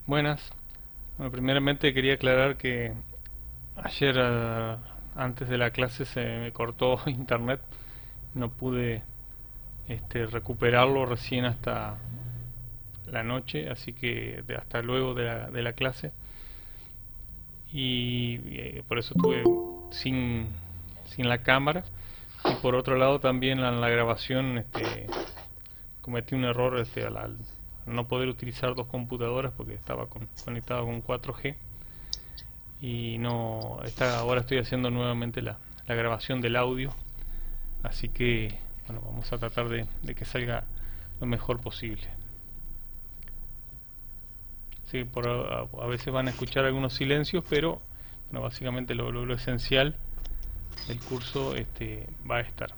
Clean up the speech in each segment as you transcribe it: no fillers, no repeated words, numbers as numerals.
Buenas. Bueno, primeramente quería aclarar que ayer, antes de la clase, se me cortó internet. No pude recuperarlo recién hasta la noche, así que hasta luego de la clase. Y por eso estuve sin, sin la cámara. Y por otro lado también en la grabación cometí un error al no poder utilizar dos computadoras porque estaba conectado con 4G. Y no ahora estoy haciendo nuevamente la grabación del audio, así que bueno, vamos a tratar de que salga lo mejor posible. Sí, a veces van a escuchar algunos silencios, pero bueno, básicamente lo esencial del curso va a estar.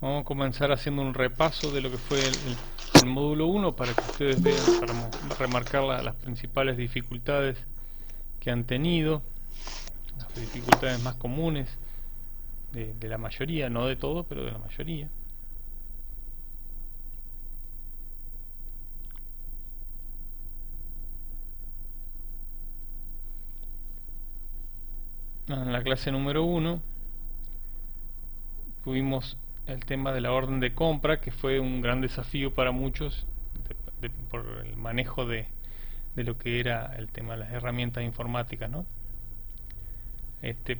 Vamos a comenzar haciendo un repaso de lo que fue el módulo uno para que ustedes vean, para remarcar las principales dificultades que han tenido, las dificultades más comunes de la mayoría, no de todo, pero de la mayoría. En la clase número uno tuvimos el tema de la orden de compra, que fue un gran desafío para muchos por el manejo de lo que era el tema de las herramientas informáticas, ¿no?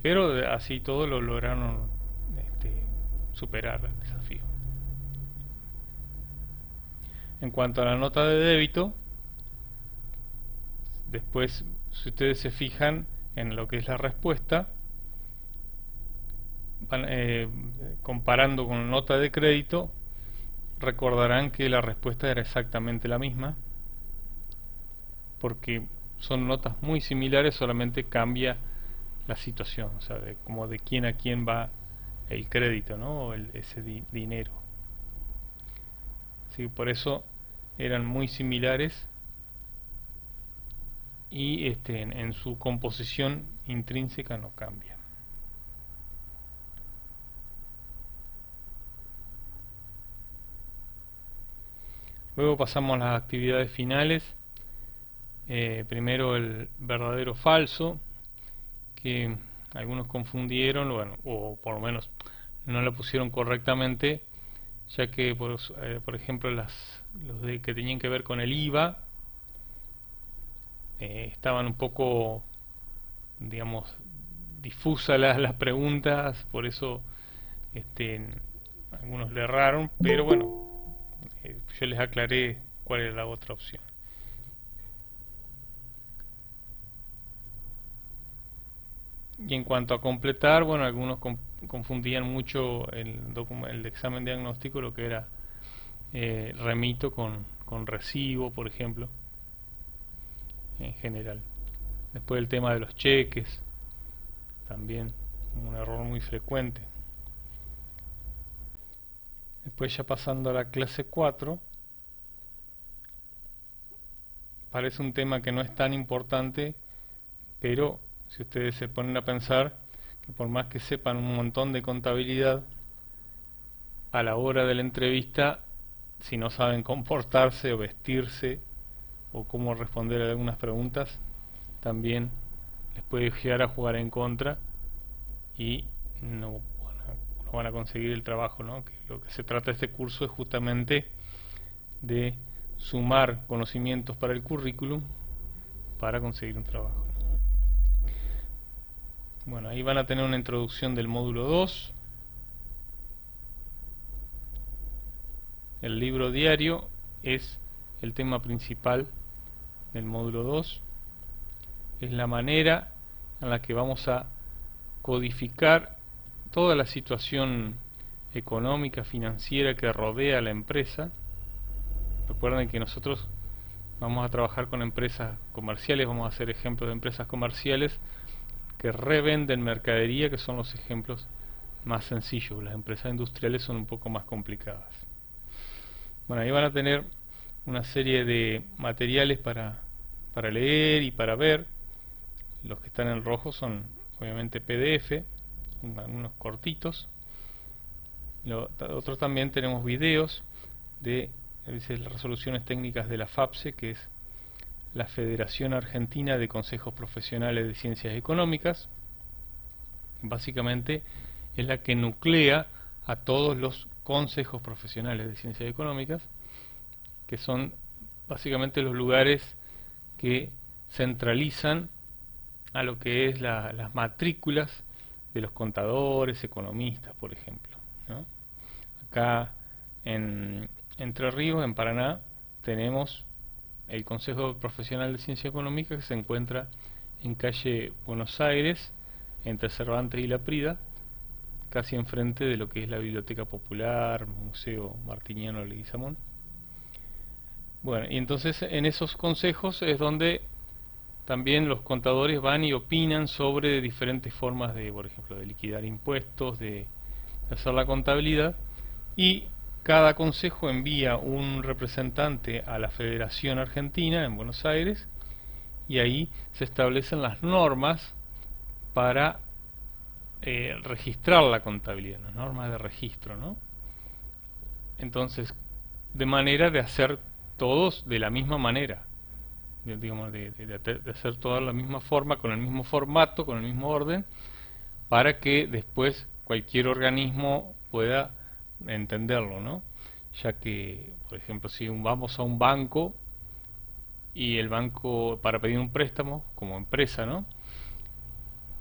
Pero así todo lo lograron superar el desafío. En cuanto a la nota de débito, después, si ustedes se fijan en lo que es la respuesta, comparando con nota de crédito, recordarán que la respuesta era exactamente la misma, porque son notas muy similares, solamente cambia la situación, o sea, como de quién a quién va el crédito, ¿no? O ese dinero. Así que por eso eran muy similares y en su composición intrínseca no cambia. Luego pasamos a las actividades finales. Primero el verdadero falso, que algunos confundieron, bueno, o por lo menos no lo pusieron correctamente, ya que por ejemplo los que tenían que ver con el IVA estaban un poco, digamos, difusas las preguntas, por eso este, algunos le erraron, pero bueno, yo les aclaré cuál era la otra opción. Y en cuanto a completar, bueno, algunos confundían mucho el examen diagnóstico, lo que era remito con recibo, por ejemplo, en general. Después el tema de los cheques, también un error muy frecuente. Después ya pasando a la clase 4, parece un tema que no es tan importante, pero si ustedes se ponen a pensar que por más que sepan un montón de contabilidad, a la hora de la entrevista, si no saben comportarse o vestirse o cómo responder a algunas preguntas, también les puede llegar a jugar en contra y no van a conseguir el trabajo, ¿no? Que lo que se trata de este curso es justamente de sumar conocimientos para el currículum para conseguir un trabajo. Bueno, ahí van a tener una introducción del módulo 2. El libro diario es el tema principal del módulo 2. Es la manera en la que vamos a codificar toda la situación económica, financiera que rodea a la empresa. Recuerden que nosotros vamos a trabajar con empresas comerciales, vamos a hacer ejemplos de empresas comerciales que revenden mercadería, que son los ejemplos más sencillos. Las empresas industriales son un poco más complicadas. Bueno, ahí van a tener una serie de materiales para leer y para ver. Los que están en rojo son obviamente PDF algunos cortitos. Otros también tenemos videos de las resoluciones técnicas de la FAPSE, que es la Federación Argentina de Consejos Profesionales de Ciencias Económicas. Básicamente es la que nuclea a todos los consejos profesionales de ciencias económicas, que son básicamente los lugares que centralizan a lo que es las matrículas de los contadores, economistas, por ejemplo, ¿no? Acá en Entre Ríos, en Paraná, tenemos el Consejo Profesional de Ciencia Económica, que se encuentra en calle Buenos Aires, entre Cervantes y La Prida, casi enfrente de lo que es la Biblioteca Popular, Museo Martiniano Leguizamón. Bueno, y entonces en esos consejos es donde también los contadores van y opinan sobre diferentes formas de, por ejemplo, de liquidar impuestos, de hacer la contabilidad, y cada consejo envía un representante a la Federación Argentina en Buenos Aires, y ahí se establecen las normas para registrar la contabilidad, las normas de registro, ¿no? Entonces, de manera de hacer todos de la misma manera, digamos, de hacer toda la misma forma, con el mismo formato, con el mismo orden, para que después cualquier organismo pueda entenderlo, ¿no? Ya que, por ejemplo, si vamos a un banco y el banco, para pedir un préstamo como empresa, ¿no?,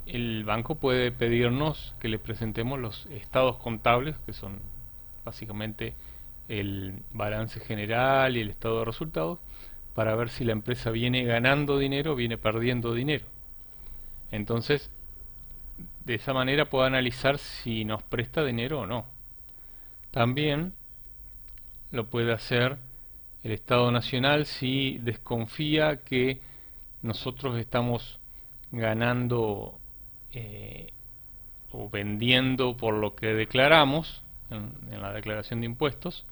el banco puede pedirnos que le presentemos los estados contables, que son básicamente el balance general y el estado de resultados, para ver si la empresa viene ganando dinero o viene perdiendo dinero. Entonces, de esa manera puedo analizar si nos presta dinero o no. También lo puede hacer el Estado Nacional si desconfía que nosotros estamos ganando o vendiendo por lo que declaramos en la declaración de impuestos,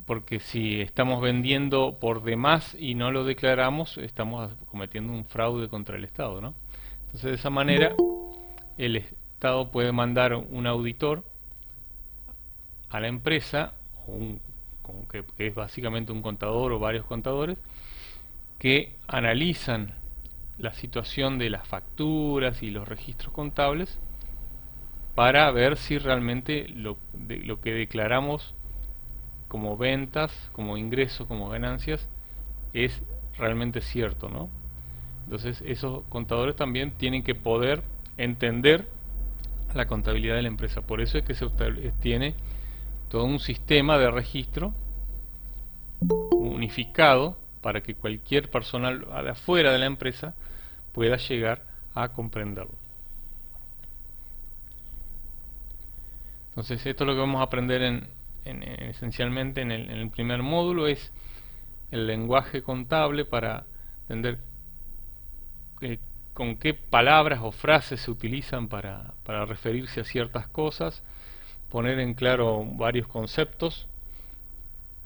porque si estamos vendiendo por demás y no lo declaramos, estamos cometiendo un fraude contra el Estado, ¿no? Entonces, de esa manera el Estado puede mandar un auditor a la empresa, que es básicamente un contador o varios contadores, que analizan la situación de las facturas y los registros contables para ver si realmente lo que declaramos como ventas, como ingresos, como ganancias, es realmente cierto, ¿no? Entonces esos contadores también tienen que poder entender la contabilidad de la empresa. Por eso es que se tiene todo un sistema de registro unificado para que cualquier personal de afuera de la empresa pueda llegar a comprenderlo. Entonces, esto es lo que vamos a aprender esencialmente en el primer módulo, es el lenguaje contable, para entender con qué palabras o frases se utilizan para referirse a ciertas cosas, poner en claro varios conceptos,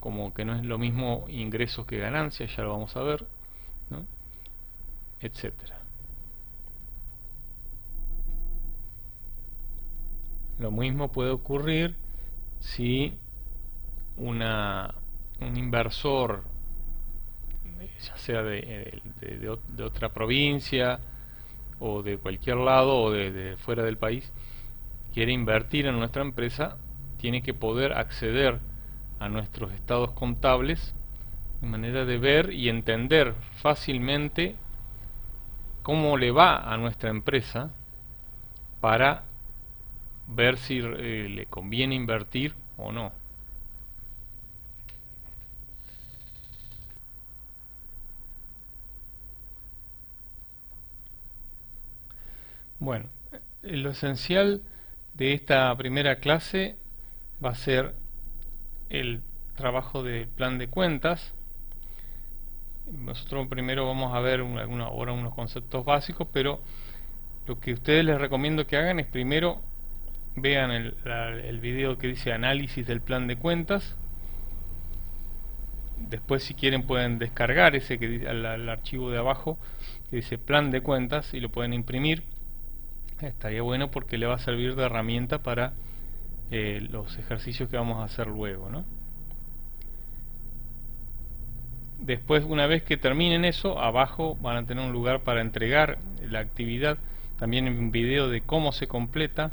como que no es lo mismo ingresos que ganancias, ya lo vamos a ver, ¿no?, etcétera. Lo mismo puede ocurrir si un inversor, ya sea de otra provincia o de cualquier lado o de fuera del país, quiere invertir en nuestra empresa, tiene que poder acceder a nuestros estados contables de manera de ver y entender fácilmente cómo le va a nuestra empresa, para ver si le conviene invertir o no. Bueno, lo esencial de esta primera clase va a ser el trabajo de plan de cuentas. Nosotros primero vamos a ver ahora unos conceptos básicos, pero lo que ustedes les recomiendo que hagan es primero vean el video que dice análisis del plan de cuentas. Después, si quieren, pueden descargar el archivo de abajo que dice plan de cuentas y lo pueden imprimir. Estaría bueno porque le va a servir de herramienta para los ejercicios que vamos a hacer luego, ¿no? Después, una vez que terminen eso, abajo van a tener un lugar para entregar la actividad, también un video de cómo se completa,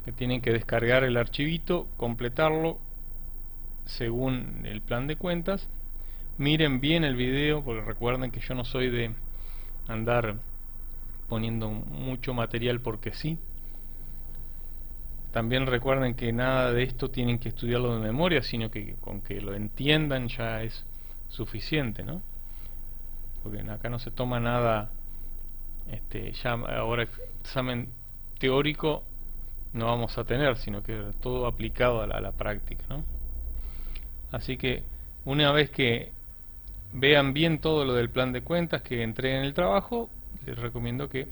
que tienen que descargar el archivito, completarlo según el plan de cuentas. Miren bien el video, porque recuerden que yo no soy de andar poniendo mucho material porque sí. También recuerden que nada de esto tienen que estudiarlo de memoria, sino que con que lo entiendan ya es suficiente, ¿no? Porque acá no se toma nada, ya ahora examen teórico no vamos a tener, sino que todo aplicado a la práctica, ¿no? Así que una vez que vean bien todo lo del plan de cuentas, que entreguen el trabajo, les recomiendo que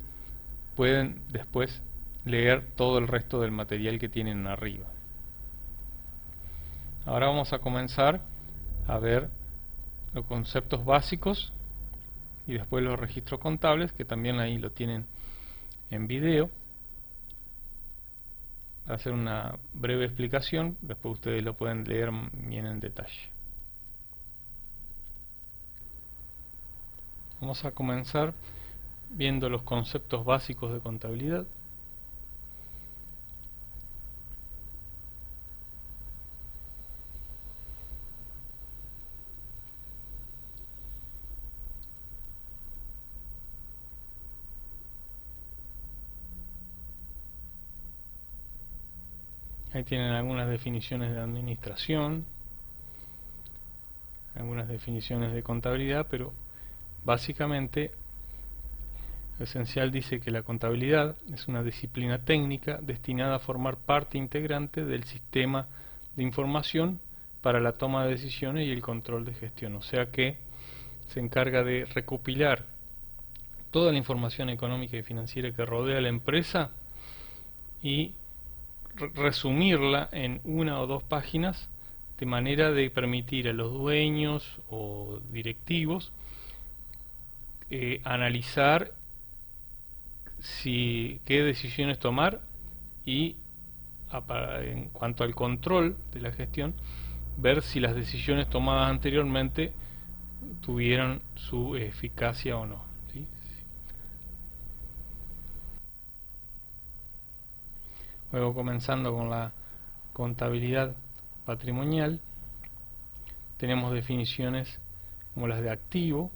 pueden después leer todo el resto del material que tienen arriba. Ahora vamos a comenzar a ver los conceptos básicos y después los registros contables, que también ahí lo tienen en video. Para hacer una breve explicación, después ustedes lo pueden leer bien en detalle. Vamos a comenzar viendo los conceptos básicos de contabilidad. Ahí tienen algunas definiciones de administración, algunas definiciones de contabilidad, pero básicamente lo esencial dice que la contabilidad es una disciplina técnica destinada a formar parte integrante del sistema de información para la toma de decisiones y el control de gestión. O sea que se encarga de recopilar toda la información económica y financiera que rodea a la empresa y resumirla en una o dos páginas de manera de permitir a los dueños o directivos analizar qué decisiones tomar y en cuanto al control de la gestión, ver si las decisiones tomadas anteriormente tuvieron su eficacia o no, ¿sí? Luego, comenzando con la contabilidad patrimonial, tenemos definiciones como las de activo,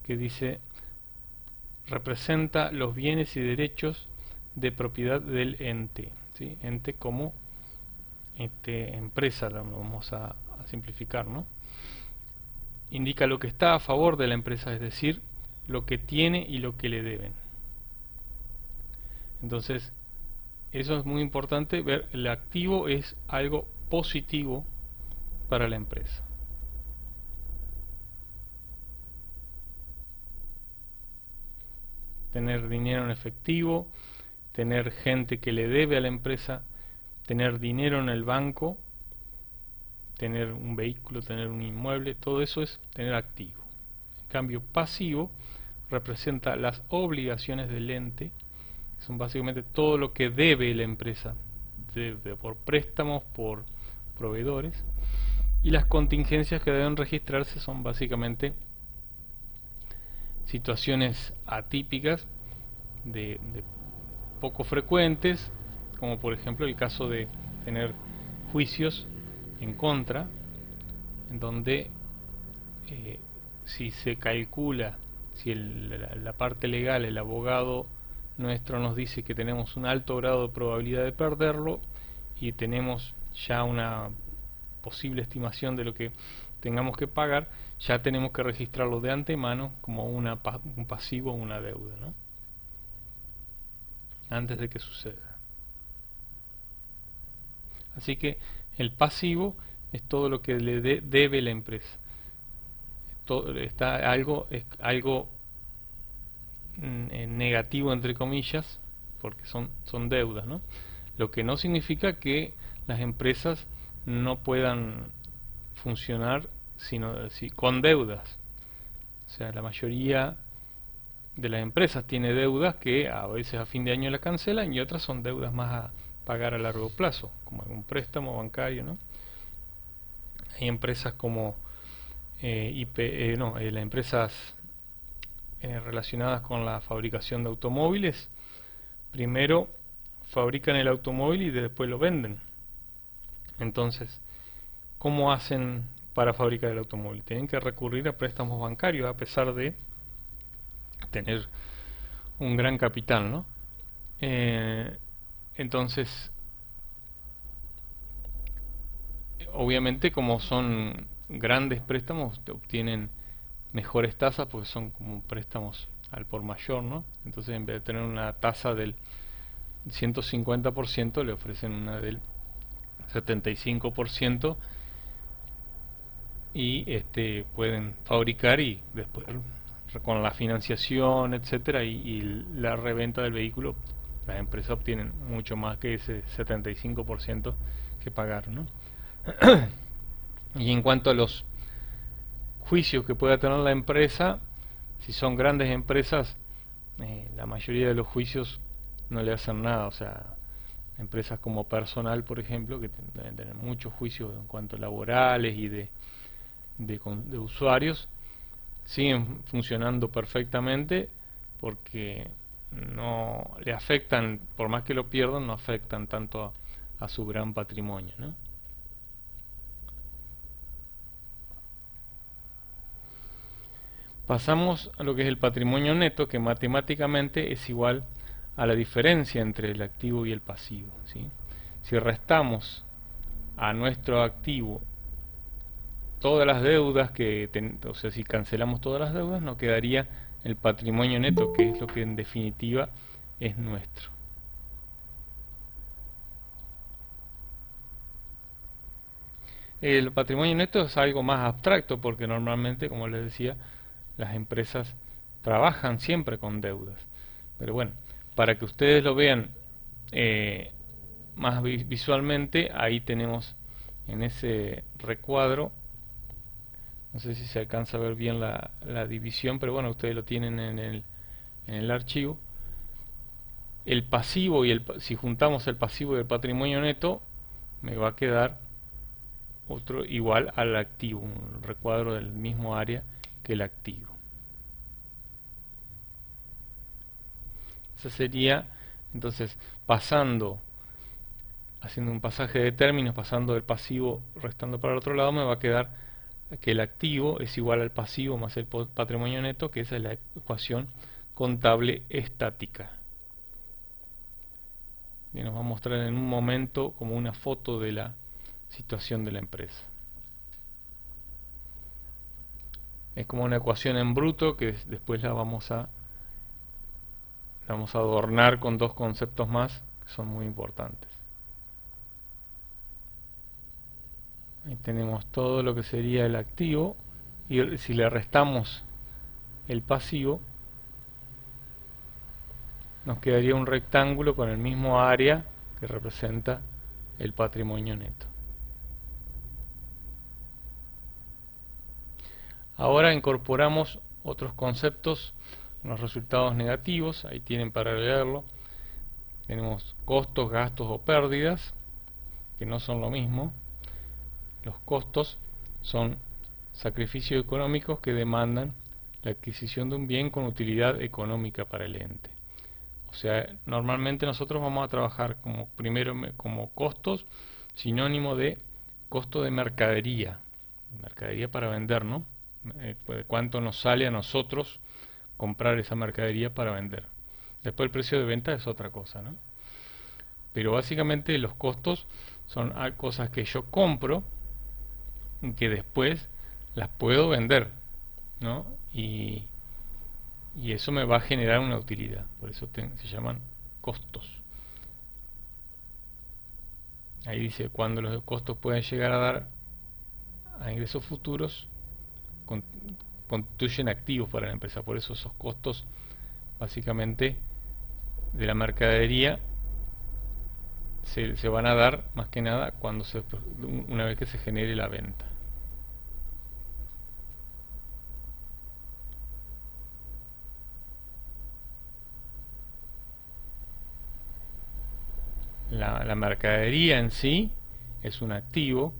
que dice representa los bienes y derechos de propiedad del ente, ¿sí? Ente como empresa, lo vamos a simplificar, ¿no? Indica lo que está a favor de la empresa, es decir, lo que tiene y lo que le deben. Entonces, eso es muy importante ver, el activo es algo positivo para la empresa. Tener dinero en efectivo, tener gente que le debe a la empresa, tener dinero en el banco, tener un vehículo, tener un inmueble, todo eso es tener activo. En cambio, pasivo representa las obligaciones del ente, que son básicamente todo lo que debe la empresa, por préstamos, por proveedores, y las contingencias que deben registrarse son básicamente situaciones atípicas de poco frecuentes, como por ejemplo el caso de tener juicios en contra, en donde si se calcula, si la parte legal, el abogado nuestro nos dice que tenemos un alto grado de probabilidad de perderlo y tenemos ya una posible estimación de lo que tengamos que pagar, ya tenemos que registrarlo de antemano como un pasivo o una deuda, ¿no? Antes de que suceda. Así que el pasivo es todo lo que le debe la empresa. Es algo negativo entre comillas, porque son deudas, ¿no? Lo que no significa que las empresas no puedan funcionar con deudas. O sea, la mayoría de las empresas tiene deudas que a veces a fin de año la cancelan y otras son deudas más a pagar a largo plazo, como algún préstamo bancario, ¿no? Hay empresas como las empresas relacionadas con la fabricación de automóviles, primero fabrican el automóvil y después lo venden. Entonces, ¿cómo hacen para fabricar el automóvil? Tienen que recurrir a préstamos bancarios a pesar de tener un gran capital, ¿no? Entonces, obviamente como son grandes préstamos, te obtienen mejores tasas porque son como préstamos al por mayor, ¿no? Entonces en vez de tener una tasa del 150% le ofrecen una del 75% y pueden fabricar y después con la financiación, etcétera, y la reventa del vehículo, las empresas obtienen mucho más que ese 75% que pagar, ¿no? Y en cuanto a los juicios que pueda tener la empresa, si son grandes empresas, la mayoría de los juicios no le hacen nada. O sea, empresas como Personal, por ejemplo, que deben tener muchos juicios en cuanto a laborales y de usuarios, siguen funcionando perfectamente porque no le afectan, por más que lo pierdan, no afectan tanto a su gran patrimonio, ¿no? Pasamos a lo que es el patrimonio neto, que matemáticamente es igual a la diferencia entre el activo y el pasivo, ¿sí? Si restamos a nuestro activo todas las deudas o sea, si cancelamos todas las deudas, nos quedaría el patrimonio neto, que es lo que en definitiva es nuestro. El patrimonio neto es algo más abstracto porque normalmente, como les decía, las empresas trabajan siempre con deudas. Pero bueno, para que ustedes lo vean más visualmente, ahí tenemos en ese recuadro, no sé si se alcanza a ver bien la división, pero bueno, ustedes lo tienen en el archivo. El pasivo si juntamos el pasivo y el patrimonio neto, me va a quedar otro igual al activo, un recuadro del mismo área que el activo. Esa sería, entonces, haciendo un pasaje de términos, pasando del pasivo restando para el otro lado, me va a quedar que el activo es igual al pasivo más el patrimonio neto, que esa es la ecuación contable estática. Y nos va a mostrar en un momento como una foto de la situación de la empresa. Es como una ecuación en bruto que después la vamos a adornar con dos conceptos más que son muy importantes. Ahí tenemos todo lo que sería el activo y si le restamos el pasivo nos quedaría un rectángulo con el mismo área que representa el patrimonio neto. Ahora incorporamos otros conceptos, unos resultados negativos, ahí tienen para leerlo. Tenemos costos, gastos o pérdidas, que no son lo mismo. Los costos son sacrificios económicos que demandan la adquisición de un bien con utilidad económica para el ente. O sea, normalmente nosotros vamos a trabajar primero como costos, sinónimo de costo de mercadería para vender, ¿no? Pues cuánto nos sale a nosotros comprar esa mercadería para vender. Después el precio de venta es otra cosa, ¿no? Pero básicamente los costos son cosas que yo compro que después las puedo vender, ¿no? Y eso me va a generar una utilidad, por eso se llaman costos. Ahí dice cuando los costos pueden llegar a dar a ingresos futuros, constituyen activos para la empresa, por eso esos costos básicamente de la mercadería se van a dar más que nada una vez que se genere la venta. La mercadería en sí es un activo,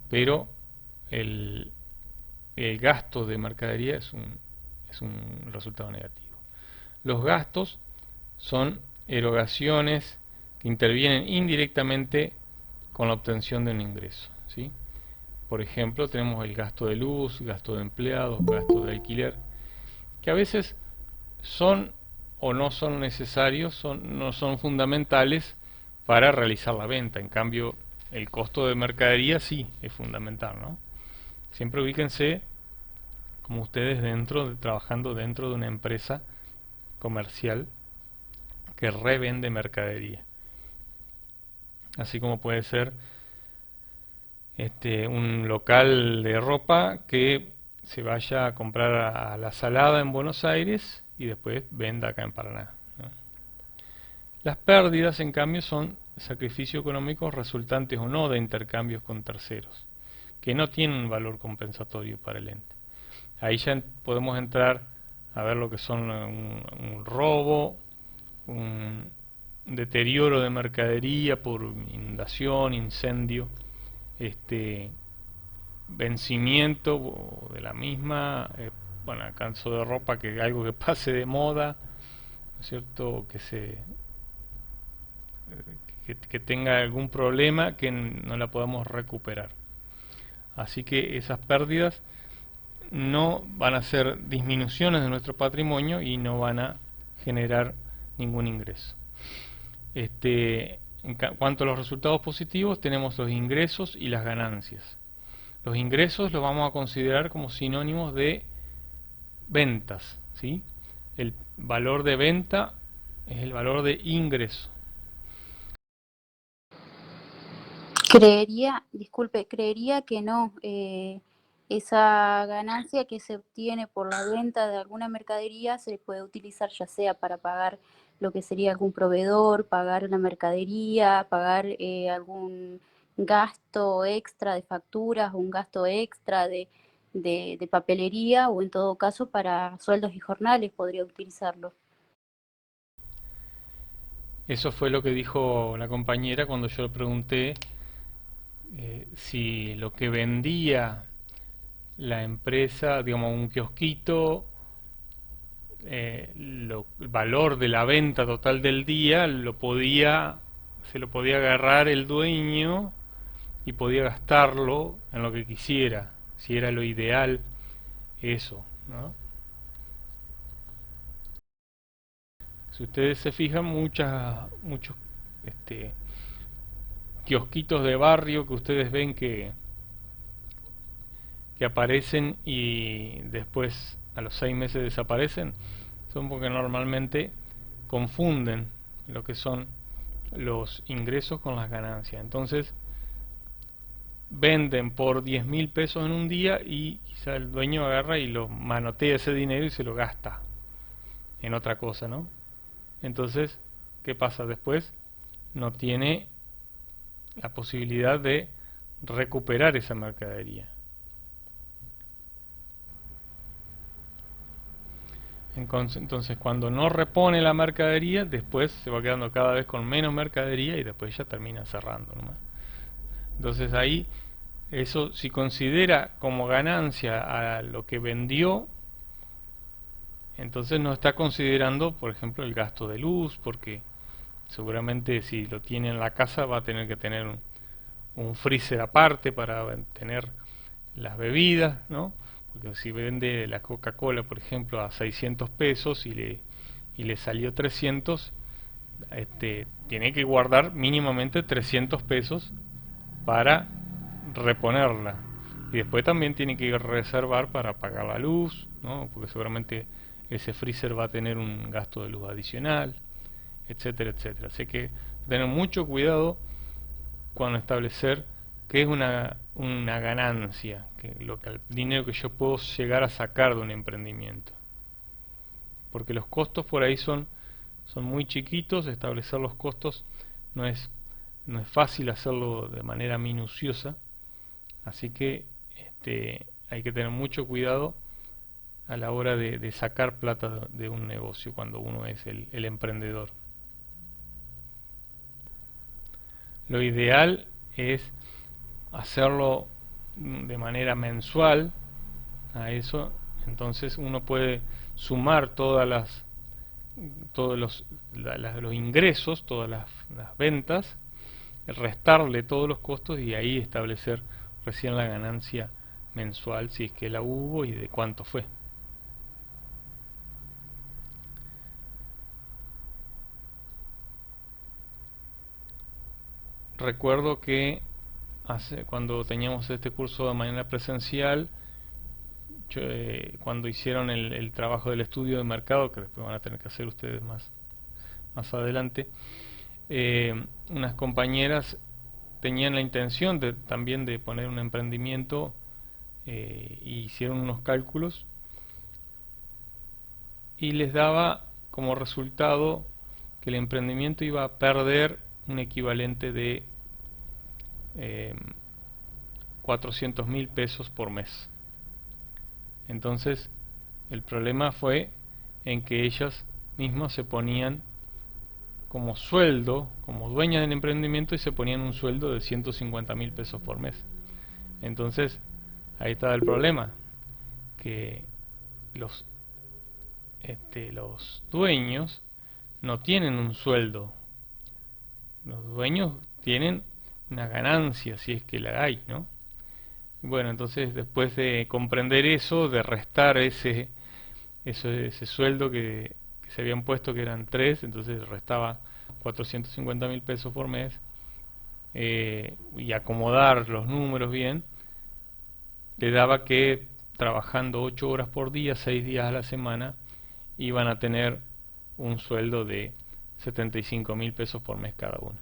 pero el, el gasto de mercadería es un resultado negativo. Los gastos son erogaciones que intervienen indirectamente con la obtención de un ingreso, ¿sí? Por ejemplo, tenemos el gasto de luz, gasto de empleados, gasto de alquiler, que a veces son o no son necesarios, no son fundamentales para realizar la venta. En cambio, el costo de mercadería sí es fundamental, ¿no? Siempre ubíquense como ustedes trabajando dentro de una empresa comercial que revende mercadería. Así como puede ser un local de ropa que se vaya a comprar a la Salada en Buenos Aires y después venda acá en Paraná, ¿no? Las pérdidas, en cambio, son sacrificios económicos resultantes o no de intercambios con terceros, que no tienen un valor compensatorio para el ente. Ahí ya podemos entrar a ver lo que son un robo, un deterioro de mercadería por inundación, incendio, este vencimiento de la misma, bueno, alcanzo de ropa, que algo que pase de moda, ¿no es cierto? Que tenga algún problema que no la podamos recuperar. Así que esas pérdidas no van a ser disminuciones de nuestro patrimonio y no van a generar ningún ingreso. En cuanto a los resultados positivos, tenemos los ingresos y las ganancias. Los ingresos los vamos a considerar como sinónimos de ventas, ¿sí? El valor de venta es el valor de ingreso. Creería que no. Esa ganancia que se obtiene por la venta de alguna mercadería se puede utilizar ya sea para pagar lo que sería algún proveedor, pagar la mercadería, pagar algún gasto extra de facturas o un gasto extra de papelería, o en todo caso para sueldos y jornales podría utilizarlo. Eso fue lo que dijo la compañera cuando yo le pregunté si lo que vendía la empresa, digamos un kiosquito, el valor de la venta total del día se lo podía agarrar el dueño y podía gastarlo en lo que quisiera, si era lo ideal eso, ¿no? Si ustedes se fijan, muchos este, kiosquitos de barrio que ustedes ven que aparecen y después a los 6 meses desaparecen, son porque normalmente confunden lo que son los ingresos con las ganancias. Entonces venden por 10.000 pesos en un día y quizá el dueño agarra y lo manotea ese dinero y se lo gasta en otra cosa, ¿no? Entonces, ¿qué pasa después? No tiene la posibilidad de recuperar esa mercadería. Entonces, cuando no repone la mercadería, después se va quedando cada vez con menos mercadería y después ya termina cerrando nomás. Entonces ahí, eso si considera como ganancia a lo que vendió, entonces no está considerando, por ejemplo, el gasto de luz, porque seguramente si lo tiene en la casa va a tener que tener un freezer aparte para tener las bebidas, ¿no? Porque si vende la Coca-Cola, por ejemplo, a 600 pesos y le salió 300, tiene que guardar mínimamente 300 pesos para reponerla. Y después también tiene que reservar para pagar la luz, ¿no? Porque seguramente ese freezer va a tener un gasto de luz adicional, etcétera, etcétera. Así que tener mucho cuidado cuando establecer qué es una ganancia, el dinero que yo puedo llegar a sacar de un emprendimiento. Porque los costos por ahí son muy chiquitos, establecer los costos no es, no es fácil hacerlo de manera minuciosa, así que hay que tener mucho cuidado a la hora de sacar plata de un negocio cuando uno es el emprendedor. Lo ideal es hacerlo de manera mensual a eso. Entonces uno puede sumar todos los ingresos, todas las ventas, restarle todos los costos y ahí establecer recién la ganancia mensual, si es que la hubo y de cuánto fue. Recuerdo que cuando teníamos este curso de manera presencial, cuando hicieron el trabajo del estudio de mercado, que después van a tener que hacer ustedes más adelante, unas compañeras tenían la intención también de poner un emprendimiento, y hicieron unos cálculos y les daba como resultado que el emprendimiento iba a perder un equivalente de 400.000 pesos por mes. Entonces el problema fue en que ellas mismas se ponían como sueldo, como dueñas del emprendimiento, y se ponían un sueldo de 150.000 pesos por mes. Entonces ahí estaba el problema, que los los dueños no tienen un sueldo, los dueños tienen una ganancia, si es que la hay, ¿no? Bueno, entonces después de comprender eso, de restar ese sueldo que se habían puesto, que eran 3, entonces restaba 450.000 pesos por mes, y acomodar los números bien, le daba que trabajando 8 horas por día, 6 días a la semana, iban a tener un sueldo de 75.000 pesos por mes cada uno.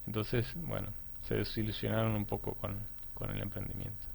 Entonces, bueno, se desilusionaron un poco con el emprendimiento.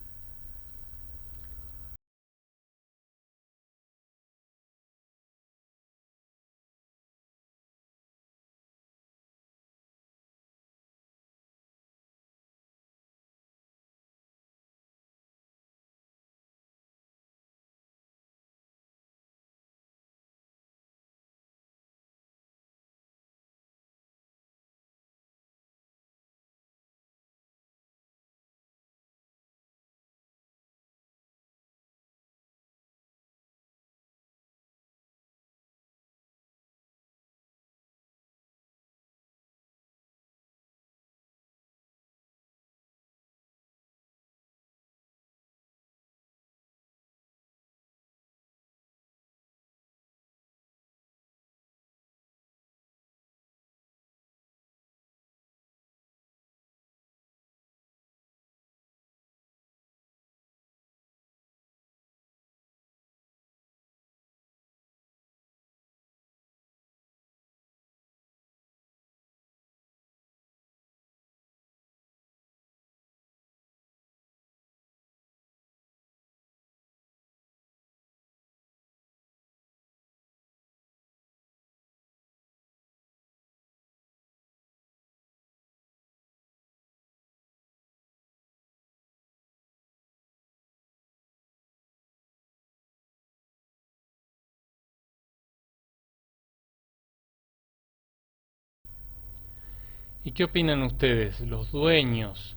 ¿Y qué opinan ustedes? ¿Los dueños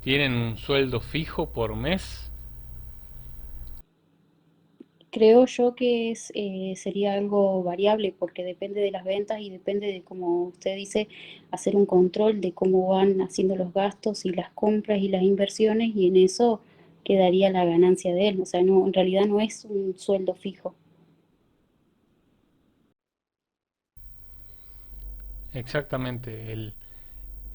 tienen un sueldo fijo por mes? Creo yo que sería algo variable porque depende de las ventas y depende de, como usted dice, hacer un control de cómo van haciendo los gastos y las compras y las inversiones y en eso quedaría la ganancia de él. O sea, no, en realidad no es un sueldo fijo. Exactamente,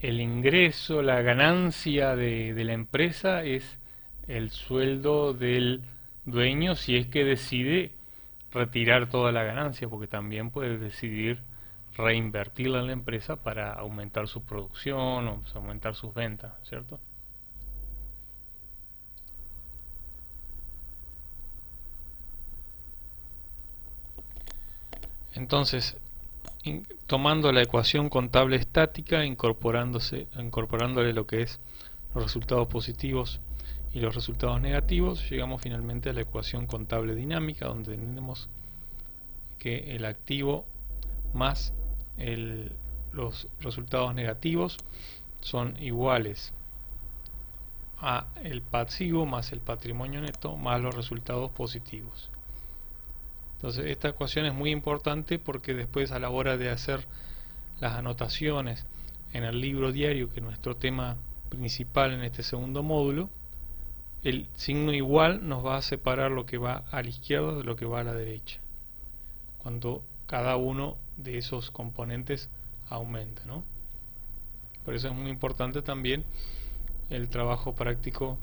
el ingreso, la ganancia de la empresa es el sueldo del dueño, si es que decide retirar toda la ganancia, porque también puede decidir reinvertirla en la empresa para aumentar su producción o aumentar sus ventas, ¿cierto? Entonces, tomando la ecuación contable estática, incorporándole lo que es los resultados positivos y los resultados negativos, llegamos finalmente a la ecuación contable dinámica, donde tenemos que el activo más los resultados negativos son iguales a el pasivo más el patrimonio neto más los resultados positivos. Entonces esta ecuación es muy importante porque después a la hora de hacer las anotaciones en el libro diario, que es nuestro tema principal en este segundo módulo, el signo igual nos va a separar lo que va a la izquierda de lo que va a la derecha, cuando cada uno de esos componentes aumenta, ¿no? Por eso es muy importante también el trabajo práctico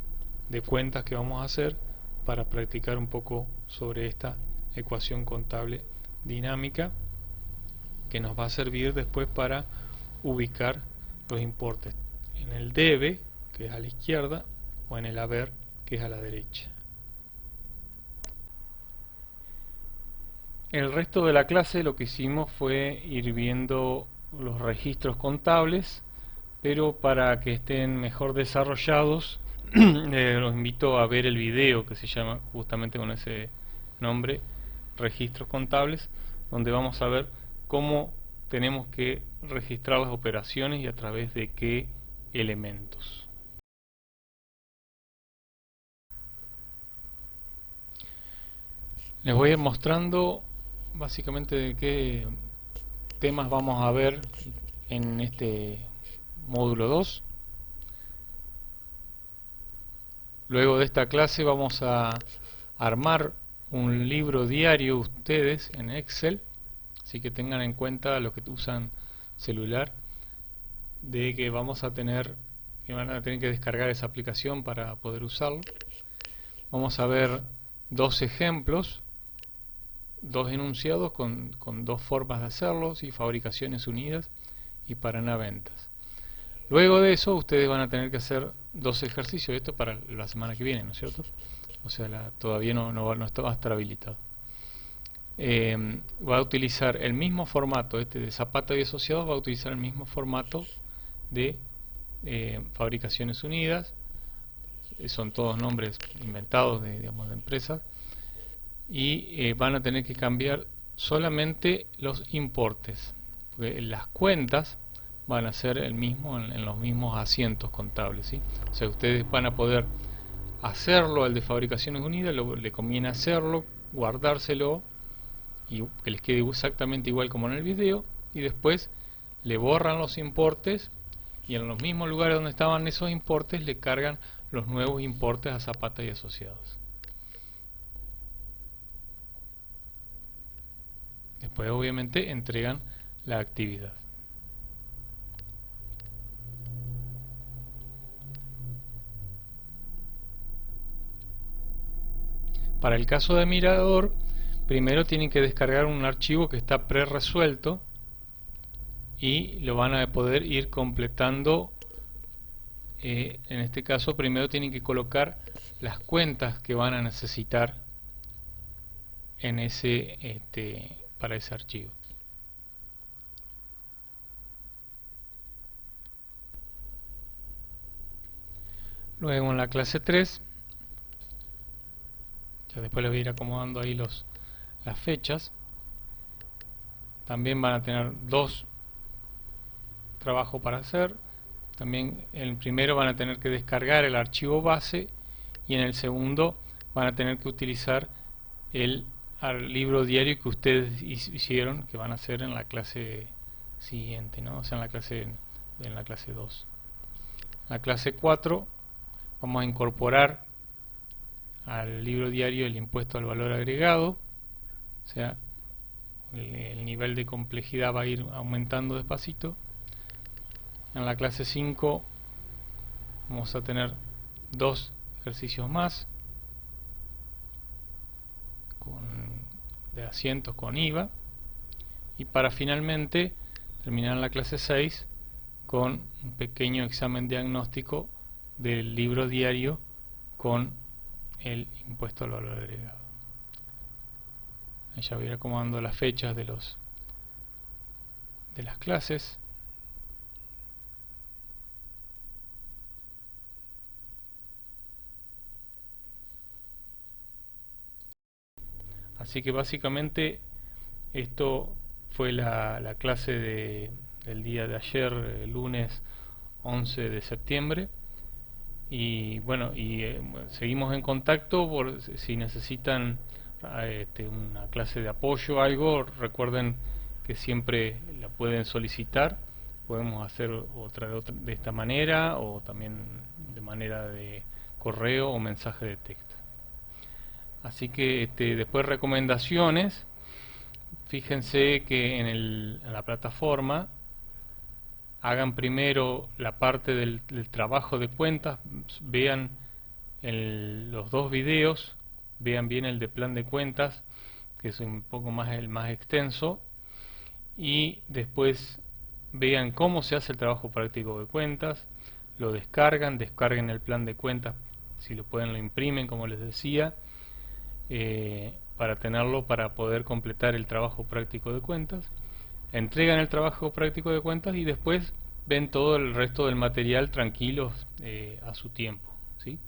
de cuentas que vamos a hacer para practicar un poco sobre esta ecuación contable dinámica que nos va a servir después para ubicar los importes en el debe, que es a la izquierda, o en el haber, que es a la derecha. El resto de la clase lo que hicimos fue ir viendo los registros contables, pero para que estén mejor desarrollados los invito a ver el video que se llama justamente con ese nombre, registros contables, donde vamos a ver cómo tenemos que registrar las operaciones y a través de qué elementos. Les voy a ir mostrando básicamente de qué temas vamos a ver en este módulo 2. Luego de esta clase vamos a armar un libro diario ustedes en Excel, así que tengan en cuenta los que usan celular, de que vamos a tener, que van a tener que descargar esa aplicación para poder usarlo. Vamos a ver dos ejemplos, dos enunciados con dos formas de hacerlos, y fabricaciones unidas y Paraná-ventas. Luego de eso ustedes van a tener que hacer dos ejercicios, esto para la semana que viene, ¿no es cierto? O sea, todavía no está, va a estar habilitado. Va a utilizar el mismo formato, este de Zapata y Asociados va a utilizar el mismo formato de Fabricaciones Unidas. Son todos nombres inventados de, digamos, de empresas, y van a tener que cambiar solamente los importes, porque las cuentas van a ser el mismo en los mismos asientos contables, ¿sí? O sea, ustedes van a poder hacerlo al de Fabricaciones Unidas, le conviene hacerlo, guardárselo y que les quede exactamente igual como en el video, y después le borran los importes y en los mismos lugares donde estaban esos importes le cargan los nuevos importes a Zapata y Asociados. Después obviamente entregan la actividad. Para el caso de Mirador, primero tienen que descargar un archivo que está pre-resuelto y lo van a poder ir completando. En este caso primero tienen que colocar las cuentas que van a necesitar en para ese archivo. Luego en la clase 3, ya después les voy a ir acomodando ahí las fechas, también van a tener dos trabajos para hacer. También en el primero van a tener que descargar el archivo base y en el segundo van a tener que utilizar el libro diario que ustedes hicieron, que van a hacer en la clase siguiente, ¿no? O sea, en la clase 2. En la clase 4 vamos a incorporar al libro diario el impuesto al valor agregado, o sea, el nivel de complejidad va a ir aumentando despacito. En la clase 5 vamos a tener dos ejercicios más de asientos con IVA, y para finalmente terminar en la clase 6 con un pequeño examen diagnóstico del libro diario con el impuesto al valor agregado. Ya voy a ir acomodando las fechas de las clases. Así que básicamente esto fue la clase del día de ayer, lunes 11 de septiembre. Y bueno, seguimos en contacto por si necesitan una clase de apoyo o algo. Recuerden que siempre la pueden solicitar. Podemos hacer de esta manera, o también de manera de correo o mensaje de texto. Así que después recomendaciones. Fíjense que en la plataforma hagan primero la parte del trabajo de cuentas, vean los dos videos, vean bien el de plan de cuentas, que es un poco más el más extenso, y después vean cómo se hace el trabajo práctico de cuentas, lo descarguen el plan de cuentas, si lo pueden lo imprimen, como les decía, para tenerlo para poder completar el trabajo práctico de cuentas. Entregan el trabajo práctico de cuentas y después ven todo el resto del material tranquilos a su tiempo, ¿sí?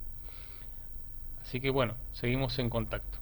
Así que bueno, seguimos en contacto.